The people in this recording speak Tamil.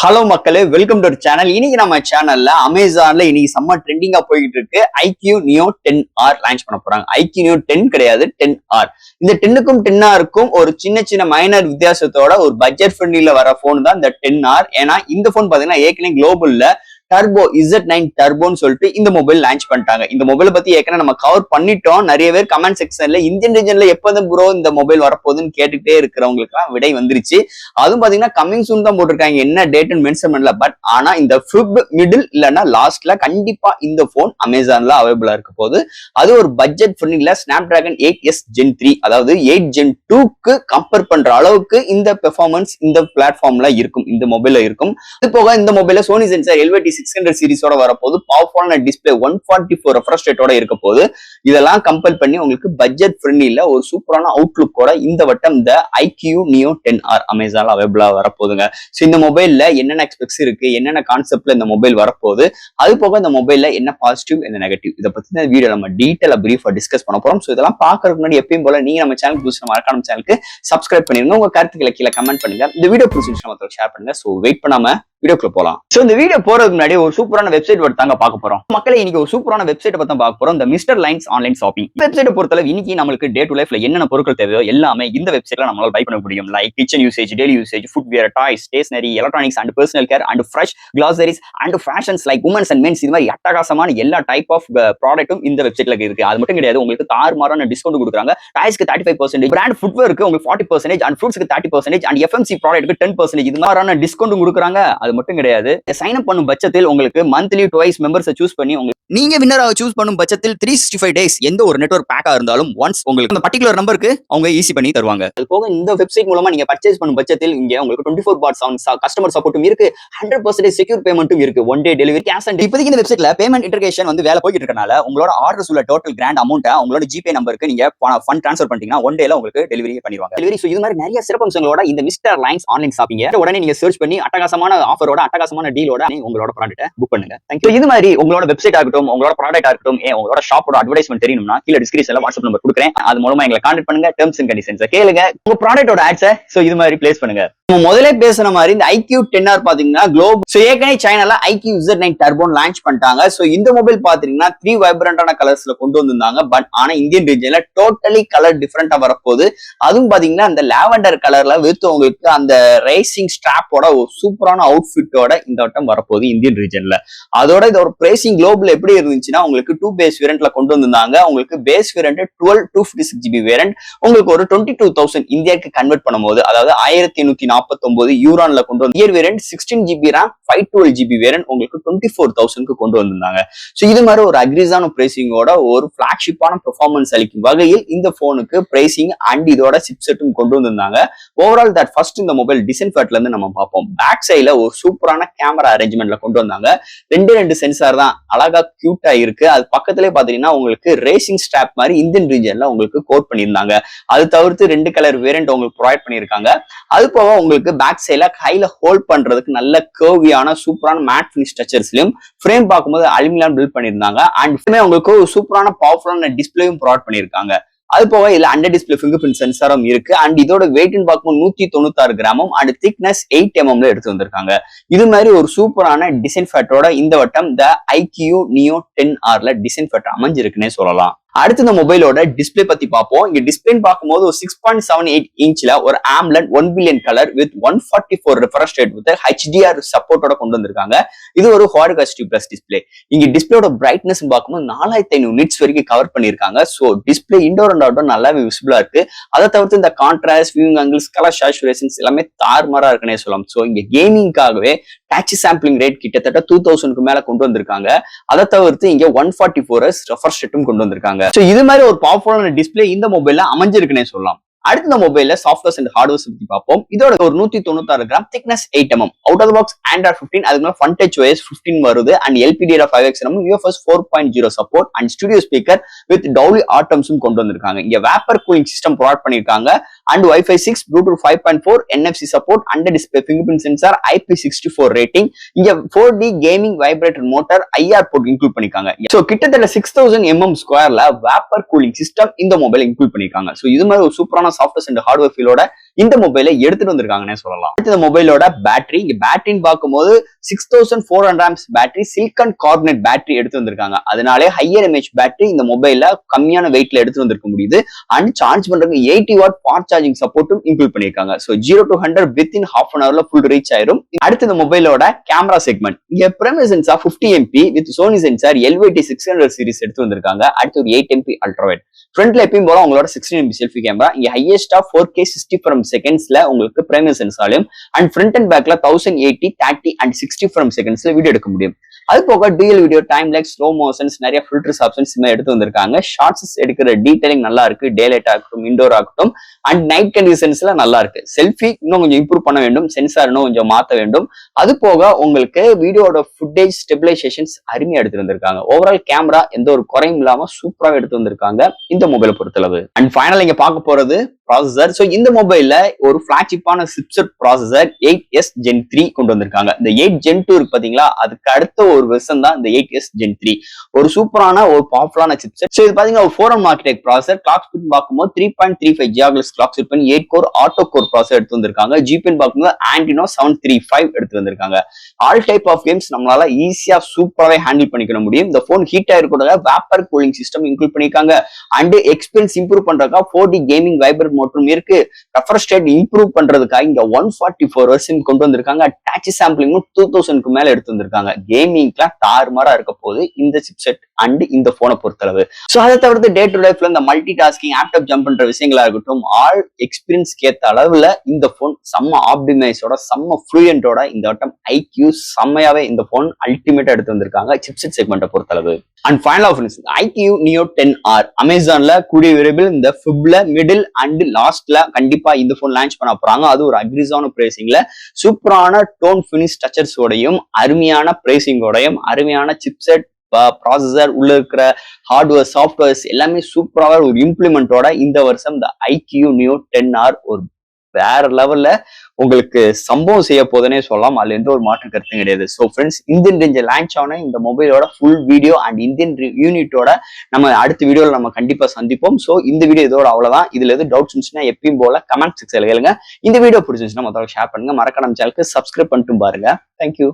ஹலோ மக்களே, வெல்கம் டு சேனல். இன்னைக்கு நம்ம சேனல்ல அமேசான்ல இன்னைக்கு செம்ம ட்ரெண்டிங்கா போயிட்டு இருக்கு iQOO Neo 10R லான்ச் பண்ண போறாங்க. iQOO Neo 10 கிடையாது, 10R. இந்த 10க்கும் 10Rக்கும் ஒரு சின்ன சின்ன மைனர் வித்தியாசத்தோட ஒரு பட்ஜெட் ஃப்ரெண்ட்லில வர போன் தான் இந்த 10R. ஏன்னா இந்த போன் பாத்தீங்கன்னா ஏற்கனவே குளோபல்ல டர்போ Z9 டர்போன்னு சொல்லிட்டு இந்த மொபைல் லான்ச் பண்ணிட்டாங்க. இந்த மொபைலை பத்தி ஏற்கனவே நம்ம கவர் பண்ணிட்டோம். நிறைய பேர் கமெண்ட் செக்ஷன்ல இந்தியன் ரீஜன்ல எப்போதும் ப்ரோ இந்த மொபைல் வரப்போகுதுன்னு கேட்டுக்கிட்டே இருக்கிறவங்களுக்கு விடை வந்துருச்சு. அதுவும் பாத்தீங்கன்னா கம்மிங் சூன் தான் போட்டிருக்காங்க, என்ன டேட்னு மென்ஷன் பண்ணல. பட் ஆனா இந்த மிடில் இல்லைன்னா லாஸ்ட்ல கண்டிப்பா இந்த போன் அமேசான்ல அவைலபிளா இருக்க போகுது. அது ஒரு பட்ஜெட் ஃப்ரெண்ட்லில ஸ்னாப்டிராகன் 8S Gen 3 அதாவது 8 Gen 2க்கு கம்பேர் பண்ற அளவுக்கு இந்த பெர்ஃபார்மன்ஸ் இந்த பிளாட்ஃபார்ம்ல இருக்கும், இந்த மொபைல்ல இருக்கும். இது போக இந்த மொபைல சோனி சென்சார் LVT600 சீரிஸோட வரப்போது, பவர்ஃபுல்லான டிஸ்பிளே 144 ரெஃப்ரெஷ் ரேட்டோட இருக்க போது. இதெல்லாம் கம்பேர் பண்ணி உங்களுக்கு பட்ஜெட் ஃப்ரெண்ட்லில ஒரு சூப்பரான அவுட்லுக்கோட இந்த வட்டம் இந்த iQOO Neo 10R அமேசான்ல அவைலபிளா வரப்போகுதுங்க. ஸோ இந்த மொபைல்ல என்னென்ன எக்ஸ்பெக்ட்ஸ் இருக்கு, என்னென்ன கான்செப்ட்ல இந்த மொபைல் வரப்போகுது, அது போக இந்த மொபைல்ல என்ன பாசிட்டிவ் என்ன நெகட்டிவ், இதை பத்தி இந்த வீடியோ நம்ம டீட்டெயிலா பிரீஃபா டிஸ்கஸ் பண்ண போறோம். ஸோ இதெல்லாம் பாக்குறதுக்கு முன்னாடி எப்பயும் போல நீங்க நம்ம சேனல் புதுசு மறக்காம சேனலுக்கு சப்ஸ்கிரைப் பண்ணிருங்க. உங்க கருத்துக்களை கீழே கமெண்ட் பண்ணுங்க. இந்த வீடியோ பிடிச்சிருந்துச்சுன்னா ஷேர் பண்ணுங்க. ஸோ வெயிட் பண்ணாம வீடியோக்குள்ள போலாம். சோ இந்த வீடியோ போறதுக்கு முன்னாடி ஒரு சூப்பரான வெப்சைட் தாங்க பார்க்க போறோம். மக்களே, இன்னைக்கு ஒரு சூப்பரான வெப்சைட் பத்தி பார்க்க போறோம். இந்த mister lines online shopping website பொறுத்தளவு இன்னைக்கு நமக்கு டே டு லைஃப்ல என்னென்ன பொருட்கள் தேவையோ எல்லாமே இந்த வெப்சைட்ல நம்மளால பை பண்ண முடியும். Like kitchen usage, daily usage, footwear, toys, stationery, electronics and personal care and fresh groceries and fashions like women's and men's, இது மாதிரி அட்டகாசமான எல்லா டைப் ஆஃப் ப்ராடக்ட்டும் இந்த வெப்சைட்ல இருக்கு. அது மட்டும் கிடையாது, உங்களுக்கு தாறுமாறான டிஸ்கவுண்ட் கொடுக்குறாங்க. டாய்ஸ்க்கு 35%, பிராண்ட் ஃபுட்வேருக்கு உங்களுக்கு 40% அண்ட் ஃப்ரூட்ஸ்க்கு 30% அண்ட் FMC ப்ராடக்ட்க்கு 10%, இது மாதிரியான டிஸ்கவுண்ட் கொடுக்குறாங்க. அது மட்டும் கிடையாது, சைன் அப் பண்ணும் பட்சத்தில் உங்களுக்கு மந்த்லி ட்வைஸ் மெம்பர்ஸை சூஸ் பண்ணி நீங்க வின்னராக சூஸ் பண்ணும் பட்சத்தில் 365 டேஸ் எந்த ஒரு நெட்வொர்க் பேக்கா இருந்தாலும் ஒன்ஸ் உங்களுக்கு அந்த பர்டிகுலர் நம்பருக்கு அவங்க ஈஸி பண்ணி தருவாங்க. அது போக இந்த வெப்சைட் மூலமா நீங்க பர்ச்சேஸ் பண்ணும் பட்சத்தில் இங்க உங்களுக்கு 24/7 கஸ்டமர் சப்போர்ட்டும் இருக்கு, 100% செக்யூர் பேமெண்ட்டும் இருக்கு, one day delivery, cash on. இப்போதைக்கு இந்த வெப்சைட்ல பேமெண்ட் இன்டர்கேஷன் வேலை போயிட்டு இருக்கனால உங்களோட ஆர்டர்ஸ் உள்ள டோட்டல் கிராண்ட் அமௌண்ட் உங்களோட ஜிபே நம்பருக்கு நீங்க ஃபண்ட் ட்ரான்ஸ்ஃபர் பண்ணிட்டீங்கன்னா ஒன் டேல உங்களுக்கு டெலிவரி பண்ணிடுவாங்க. டெலிவரி. ஸோ இது மாதிரி நிறைய சிறப்பம்சங்களோட இந்த மிஸ்டர் லைன்ஸ் ஆன்லைன் ஷாப்பிங் உடனே நீங்க சர்ச் பண்ணி அட்டகாசமான ஆஃபரோட அட்டகாசமான டீலோட உங்களோட ப்ராடக்ட்டை புக் பண்ணுங்க. தேங்க்யூ. இது மாதிரி உங்களோட வெப்சைட் ஆகட்டும், உங்களோட ப்ராடக்ட் ஆகட்டும், உங்களோட ஷாப்போட அட்வர்டைஸ்மெண்ட் தெரியணும்னா கீழே டிஸ்கிரிப்ஷன்ல வாட்ஸ்அப் நம்பர் கொடுக்குறேன். அது மூலமா எங்களை கான்டாக்ட் பண்ணுங்க. டெர்ம்ஸ் அண்ட் கண்டிஷன்ஸ் கேளுங்க. உங்க ப்ராடக்ட்டோட ஆட்ஸை இது மாதிரி பிளேஸ் பண்ணுங்க. முதல்ல பேசுன மாதிரி இந்த iQOO 10R பாத்தீங்கன்னா குளோபல். சோ ஏற்கனவே சைனால iQOO Z9 டர்போ லான்ச் பண்ணிட்டாங்க. சோ இந்த மொபைல் பாத்தீங்கன்னா 3 வைப்ரண்டான கலர்ஸ்ல கொண்டு வந்திருந்தாங்க. பட் ஆனா இந்தியன் ரீஜன்ல டோட்டலி கலர் டிஃபரெண்டா வரப்போகுது. அதுவும் பாத்தீங்கன்னா அந்த லாவெண்டர் கலர்ல வித் உங்களுக்கு அந்த ரேசிங் ஸ்ட்ராப்போட ஒரு சூப்பரான அவுட்ஃபிட்டோட இந்த வட்டம் வரப்போகுது இந்தியன் ரீஜன்ல. அதோட இது ஒரு பிரைசிங் குளோபல் எப்படி இருந்துச்சுன்னா உங்களுக்கு 2 பேஸ் வேரியன்ட்ல கொண்டு வந்திருந்தாங்க. உங்களுக்கு பேஸ் வேரியன்ட் 12 256GB வேரியன்ட் உங்களுக்கு ஒரு 22,000 இந்தியாவுக்கு கன்வெர்ட் பண்ணும்போது, அதாவது 1849 யூரான்ல கொண்டு வந்து year variant 16GB RAM 512GB variant உங்களுக்கு 24,000க்கு கொண்டு வந்திருந்தாங்க. சோ இது மாதிரி ஒரு அக்ரிஸான பிரைசிங்கோட ஒரு பிளாக்ஷிப்பான பெர்ஃபார்மன்ஸ் அளிக்கும் வகையில் இந்த போனுக்கு பிரைசிங் அண்ட் இதோட சிப்செட்டும் கொண்டு வந்திருந்தாங்க. ஓவரால் தட் ஃபர்ஸ்ட் இந்த மொபைல் டிசைன் பார்ட்ல இருந்து நம்ம பார்ப்போம். பேக் சைட்ல ஒரு சூப்பரான கேமரா அரேஞ்ச்மெண்ட்ல கொண்டு வந்தாங்க. ரெண்டு சென்சார் தான் அழகா கியூட்டா இருக்கு. அது பக்கத்திலே பாத்தீங்கன்னா உங்களுக்கு ரேசிங் ஸ்ட்ராப் மாதிரி இந்தியன் ரீஜன்ல உங்களுக்கு கோட் பண்ணியிருந்தாங்க. அது தவிர்த்து 2 கலர் வேரியன்ட் உங்களுக்கு ப்ரொவைட் பண்ணியிருக்காங்க. அது போக உங்களுக்கு பேக் சைட்ல கையில ஹோல்ட் பண்றதுக்கு நல்ல கர்வியான சூப்பரான மேட் ஃபினிஷ் ஸ்ட்ரக்சர்ஸ்லயும் ஃப்ரேம் பார்க்கும்போது அலுமினியம் பில்ட் பண்ணியிருந்தாங்க. அண்ட் உங்களுக்கு ஒரு சூப்பரான பவர்ஃபுல்லான டிஸ்பிளேயும் ப்ரொவைட் பண்ணியிருக்காங்க. அது போக இதுல அண்டர் டிஸ்பிளே ஃபிங்கர் பிரிண்ட் சென்சாரும் இருக்கு. அண்ட் இதோட வெயிட்னு பார்க்கும்போது 196 கிராமும் அண்ட் திக்னஸ் 8 mm எடுத்து வந்திருக்காங்க. இது மாதிரி ஒரு சூப்பரான டிசைன் ஃபேட்டரோட இந்த வட்டம் இந்த iQOO Neo 10Rல டிசைன் ஃபேட்டர் அமைஞ்சிருக்குன்னே சொல்லலாம். அடுத்து இந்த மொபைலோட டிஸ்பிளே பத்தி பார்ப்போம். இங்க டிஸ்பிளே பார்க்கும்போது ஒரு 6.78 இன்ச்ல ஒரு AMOLED 1 billion colour with 144 refresh rate with HDR சப்போர்ட்டோட கொண்டு வந்திருக்காங்க. இது ஒரு Quad Capacitive Plus டிஸ்பிளே. இங்க டிஸ்பிளேயோட பிரைட்னஸ் பார்க்கும்போது 4500 நிட்ஸ் வரைக்கும் கவர் பண்ணிருக்காங்க. So display indoor and outdoor நல்லாவே விசிபிளா இருக்கு. அதை தவிர்த்து இந்த contrast, viewing angles, colour saturations எல்லாமே தாறுமாறா இருக்குன்னே சொல்லலாம். சோ இங்க கேமிங்காகவே டச் சாம்பிளிங் ரேட் கிட்டத்தட்ட 2000க்கு மேல கொண்டு வந்திருக்காங்க. அதை தவிர்த்து இங்க 144Hz ரெஃப்ரெஷ் ரேட்டும் கொண்டு வந்திருக்காங்க. சோ இது மாதிரி ஒரு பவர்ஃபுல்லான டிஸ்பிளே இந்த மொபைல்ல அமைஞ்சிருக்குன்னே சொல்லலாம். அடுத்த இந்த மொபைல்ல சாஃப்ட்வேர்ஸ் அண்ட் ஹார்ட்வேர்ஸ் பத்தி பார்ப்போம். இதோட ஒரு 196 gram thickness 8 mm out of the box Android 15, அதுக்கு மேல Fun Touch OS 15 வருது. And LPDDR5X UFS 4.0 support and studio speaker with Dolby Atmosம் கொண்டு வந்திருக்காங்க. இங்க வேப்பர் கூலிங் சிஸ்டம் ப்ரொவைட் பண்ணிருக்காங்க. And Wi-Fi 6, Bluetooth 5.4, NFC support, under display fingerprint sensor, IP64 rating. இங்க 4D gaming vibrator motor, IR port include பண்ணிருக்காங்க. சோ கிட்டத்தட்ட 6000 mm ஸ்கொயர்ல வேப்பர் கூலிங் சிஸ்டம் இந்த மொபைல் இன்க்ளூட் பண்ணிருக்காங்க. சோ இது மாதிரி ஒரு சூப்பரான சாஃப்ட்வேர் அண்ட் ஹார்ட்வேர் ஃபீலோட இந்த மொபைலை எடுத்துட்டு வந்திருக்காங்கன்னே சொல்லலாம். அடுத்த மொபைலோட பேட்டரி, இங்க பேட்டரின்னு பார்க்கும்போது 6400 amps battery, silicon carbonate battery எடுத்து வந்திருக்காங்க. அதனாலே ஹையர் எம்ஏஹெச் பேட்டரி இந்த மொபைல்ல கம்மியான வெயிட்ல எடுத்து வந்திருக்க முடியுது. அண்ட் சார்ஜ் பண்றதுக்கு 80 வாட் ஃபாஸ்ட் சார்ஜிங் சப்போர்ட்டும் இன்க்ளூட் பண்ணிருக்காங்க. So 0 to 100 within half an ஹவர்ல ஃபுல் ரீச் ஆயிரும். அடுத்து இந்த மொபைலோட கேமரா செக்மெண்ட், இங்க primary sensor 50 MP with Sony sensor LVT 600 series எடுத்து வந்திருக்காங்க. அடுத்து ஒரு 8 MP அல்ட்ராவைட். ஃப்ரண்ட்ல எப்பயும் போல உங்களோட 16 MP செல்ஃபி கேமரா, இங்க ஹையஸ்டா 4K 60 frames செகண்ட்ஸ்ல உங்களுக்கு பிரைமரி சென்சார்லயும் அண்ட் ஃப்ரண்ட் அண்ட் பேக்ல 1080, 30 and 60 frames செகண்ட்ஸ்ல வீடியோ எடுக்க முடியும். அது போக dual video, time like, slow motions, நிறைய ஃபில்டர்ஸ் ஆப்ஷன்ஸ் எடுத்து வந்திருக்காங்க. ஷார்ட்ஸ் எடுக்கிற டீடைலிங் நல்லா இருக்கு, டே லைட் ஆகட்டும், இண்டோர் ஆகட்டும் அண்ட் நைட் கண்டிஷன்ஸ்ல நல்லா இருக்கு. செல்ஃபி இன்னும் கொஞ்சம் இம்ப்ரூவ் பண்ண வேண்டும், சென்சார் இன்னும் கொஞ்சம் மாத்த வேண்டும். அது போக உங்களுக்கு வீடியோட ஃபுட்டேஜ் ஸ்டெபிலைசேஷன்ஸ் அருமையா எடுத்து வந்திருக்காங்க. ஓவரால் கேமரா எந்த ஒரு குறையும் இல்லாம சூப்பராக எடுத்து வந்திருக்காங்க இந்த மொபைலை பொறுத்தளவு. அண்ட் ஃபைனல் இங்க பார்க்க போறது ப்ராசஸர். ஸோ இந்த மொபைல்ல ஒரு ஃபிளாக்ஷிப்பான சிப்செட் ப்ராசஸர் 8S Gen 3 கொண்டு வந்திருக்காங்க. இந்த 8 Gen 2 இருக்கு பாத்தீங்களா, அதுக்கு அடுத்த ஒரு வெர்ஷன் தான் இந்த 8S Gen 3. ஒரு சூப்பரான ஒரு பவர்ஃபுல்லான சிப்செட். ஸோ இது பாத்தீங்கன்னா ஒரு 4M architect processor. Clock speed பார்க்கும்போது 3.35 GHz கிளாக் ஸ்பீட் பண்ணி 8 கோர் ஆட்டோ கோர் ப்ராசஸர் எடுத்து வந்திருக்காங்க. ஜிபிஎன் பார்க்கும்போது Adreno 735 எடுத்து வந்திருக்காங்க. ஆல் டைப் ஆஃப் கேம்ஸ் நம்மளால ஈஸியா சூப்பராகவே ஹேண்டில் பண்ணிக்க முடியும். இந்த போன் ஹீட் ஆயிருக்கூட வேப்பர் கூலிங் சிஸ்டம் இன்க்ளூட் பண்ணிருக்காங்க. அண்ட் எக்ஸ்பீரியன்ஸ் இம்ப்ரூவ் பண்றதுக்காக 4D கேமிங் வைப்ரேட் மற்றும் இருக்கு. ரெஃப்ரெஷ் ரேட் இம்ப்ரூவ் பண்றதுக்காக இங்க 144 வெர்ஷன் கொண்டு வந்திருக்காங்க. டச் சாம்பிளிங் 2000க்கு மேல எடுத்து வந்திருக்காங்க. கேமிங்லாம் தாறுமாறா இருக்க போது இந்த சிப்செட் அண்ட் இந்த போனை பொறுத்தளவு. சோ அதை தவிர்த்து டே டு லைஃப்ல இந்த மல்டி டாஸ்கிங், ஆப்டாப் ஜம்ப் பண்ற விஷயங்களா இருக்கட்டும், ஆல் எக்ஸ்பீரியன்ஸ் கேத்த அளவுல இந்த போன் செம்ம ஆப்டிமைஸோட, செம்ம ஃப்ளூயண்டோட இந்த வட்டம் IQ செம்மையாவே இந்த போன் அல்டிமேட்டா எடுத்து வந்திருக்காங்க சிப்செட் செக்மெண்ட்டை பொறுத்தளவு. And final of IQ Neo 10R அமேசான்ல கூடிய விரைவில் இந்த ஃபிப்ல மிடில் அண்ட் லாஸ்ட்ல கண்டிப்பா இந்த போன் லான்ச் பண்ண போறாங்க. அது ஒரு அக்ரிஸான பிரைசிங்ல சூப்பரான டோன் பினிஷ் டச்சர்ஸோடையும் அருமையான பிரைசிங்கோடையும் அருமையான சிப்செட் ப்ராசஸர் உள்ள இருக்கிற ஹார்ட்வேர் சாஃப்ட்வேர்ஸ் எல்லாமே சூப்பராக ஒரு இம்ப்ளிமெண்டோட இந்த வருஷம் இந்த IQ Neo 10R ஒரு வேற லெவல்ல உங்களுக்கு சம்பவம் செய்ய போதுன்னே சொல்லலாம். அதுல எந்த ஒரு மாற்று கருத்தும் கிடையாது. So friends, Indian range launch ஆன இந்த மொபைலோட ஃபுல் வீடியோ அண்ட் இந்தியன் யூனிட்டோட நம்ம அடுத்த வீடியோல நம்ம கண்டிப்பா சந்திப்போம். ஸோ இந்த வீடியோ இதோட அவ்வளவுதான். இதுல எது டவுட்ஸ் இருந்துச்சுன்னா எப்பயும் போல கமெண்ட் செக்ஷன்ல கேளுங்க. இந்த வீடியோ பிடிச்சிருந்துச்சுன்னா மற்றவங்க ஷேர் பண்ணுங்க. மறக்காம சேனலுக்கு சப்ஸ்கிரைப் பண்ணிட்டு பாருங்க. தேங்க்யூ.